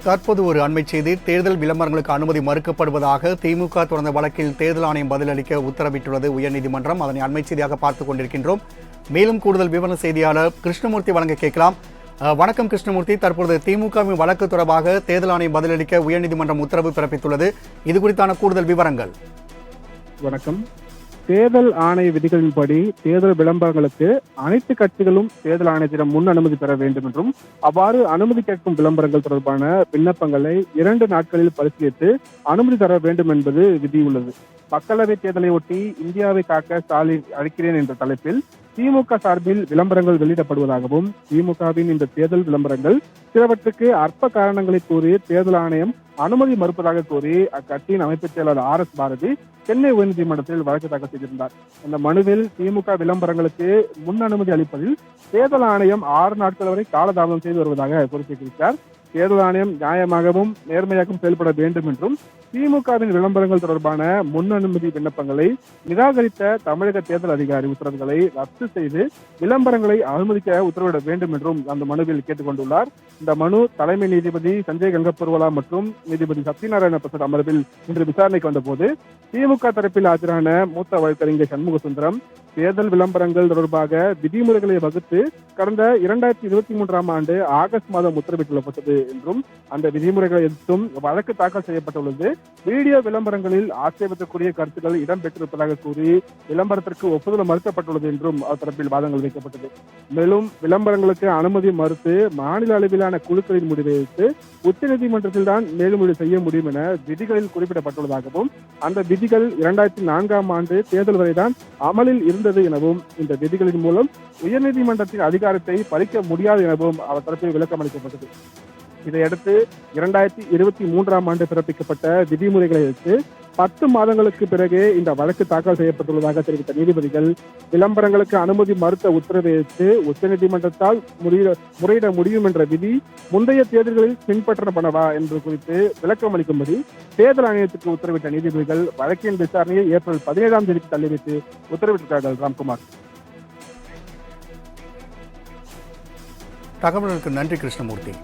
தற்போது ஒரு அண்மை செய்தி. தேர்தல் விளம்பரங்களுக்கு அனுமதி மறுக்கப்படுவதாக திமுக தொடர்ந்த வழக்கில் தேர்தல் ஆணையம் பதிலளிக்க உத்தரவிட்டுள்ளது உயர்நீதிமன்றம். அதனை அண்மை செய்தியாக பார்த்துக் கொண்டிருக்கின்றோம். மேலும் கூடுதல் விவர செய்தியாளர் கிருஷ்ணமூர்த்தி வழங்க கேட்கலாம். வணக்கம் கிருஷ்ணமூர்த்தி. தற்போது திமுகவின் வழக்கு தொடர்பாக தேர்தல் ஆணையம் பதிலளிக்க உயர்நீதிமன்றம் உத்தரவு பிறப்பித்துள்ளது. இது குறித்தான கூடுதல் விவரங்கள். வணக்கம். தேர்தல் ஆணைய விதிகளின்படி தேர்தல் விளம்பரங்களுக்கு அனைத்து கட்சிகளும் தேர்தல் ஆணையத்திடம் முன் அனுமதி பெற வேண்டும் என்றும், அவ்வாறு அனுமதி கேட்கும் விளம்பரங்கள் தொடர்பான விண்ணப்பங்களை 2 நாட்களில் பரிசீலித்து அனுமதி தர வேண்டும் என்பது விதி உள்ளது. மக்களவை தேர்தலை ஒட்டி இந்தியாவை காக்க ஸ்டாலின் அழைக்கிறேன் என்ற தலைப்பில் திமுக சார்பில் விளம்பரங்கள் வெளியிடப்படுவதாகவும், திமுகவின் இந்த தேர்தல் விளம்பரங்கள் சிலவற்றுக்கு அற்ப காரணங்களை கூறி தேர்தல் ஆணையம் அனுமதி மறுப்பதாக கூறி அக்கட்சியின் அமைப்பு செயலாளர் RS பாரதி சென்னை உயர்நீதிமன்றத்தில் வழக்கு தாக்கல் செய்திருந்தார். இந்த மனுவில் திமுக விளம்பரங்களுக்கு முன் அனுமதி அளிப்பதில் தேர்தல் ஆணையம் 6 நாட்கள் வரை காலதாமதம் செய்து வருவதாக குறிப்பிட்டிருக்கிறார். தேர்தல் ஆணையம் நியாயமாகவும் நேர்மையாகவும் செயல்பட வேண்டும் என்றும், திமுகவின் விளம்பரங்கள் தொடர்பான முன் அனுமதி விண்ணப்பங்களை நிராகரித்த தமிழக தேர்தல் அதிகாரி உத்தரவுகளை ரத்து செய்து விளம்பரங்களை அனுமதிக்க உத்தரவிட வேண்டும் என்றும் அந்த மனுவில் கேட்டுக் கொண்டுள்ளார். இந்த மனு தலைமை நீதிபதி சஞ்சய் கங்கப்பர்வாலா மற்றும் நீதிபதி சத்யநாராயண பிரசாத் அமர்வில் இன்று விசாரணைக்கு வந்தபோது திமுக தரப்பில் ஆஜரான மூத்த வழக்கறிஞர் சண்முக சுந்தரம், தேர்தல் விளம்பரங்கள் தொடர்பாக விதிமுறைகளை வகுத்து கடந்த 2023ஆம் ஆண்டு ஆகஸ்ட் மாதம் உத்தரவிட்டுள்ளப்பட்டது என்றும், அந்த விதிமுறைகளை எதிர்த்தும் வழக்கு தாக்கல் செய்யப்பட்டுள்ளது. வீடியோ விளம்பரங்களில் ஆட்சேபத்துக்குரிய கருத்துக்கள் இடம்பெற்றிருப்பதாக கூறி விளம்பரத்திற்கு ஒப்புதல் மறுக்கப்பட்டுள்ளது என்றும் அவர் தரப்பில் வாதங்கள் வைக்கப்பட்டது. மேலும் விளம்பரங்களுக்கு அனுமதி மறுத்து மாநில அளவிலான குழுக்களின் முடிவை வைத்து உச்சநீதிமன்றத்தில் தான் மேல்முறை செய்ய முடியும் என விதிகளில் குறிப்பிடப்பட்டுள்ளதாகவும், அந்த விதிகள் 2004ஆம் ஆண்டு தேர்தல் வரைதான் அமலில் இருந்தது எனவும், இந்த விதிகளின் மூலம் உயர்நீதிமன்றத்தின் அதிகாரத்தை பறிக்க முடியாது எனவும் அவர் தரப்பில் விளக்கம் அளிக்கப்பட்டது. இதையடுத்து 2023ஆம் ஆண்டு பிறப்பிக்கப்பட்ட விதிமுறைகளை வைத்து 10 மாதங்களுக்கு பிறகு இந்த வழக்கு தாக்கல் செய்யப்பட்டுள்ளதாக தெரிவித்த நீதிபதிகள், விளம்பரங்களுக்கு அனுமதி மறுத்த உத்தரவை வைத்து உச்சநீதிமன்றத்தால் முறையிட முடியும் என்ற விதி முந்தைய தேர்தல்களில் பின்பற்றப்படவா என்பது குறித்து விளக்கம் அளிக்கும்படி தேர்தல் ஆணையத்துக்கு உத்தரவிட்ட நீதிபதிகள் வழக்கின் விசாரணையை ஏப்ரல் 17ஆம் தேதிக்கு தள்ளி வைத்து உத்தரவிட்டிருக்கிறார்கள். ராம்குமார். தகவலுக்கு நன்றி கிருஷ்ணமூர்த்தி.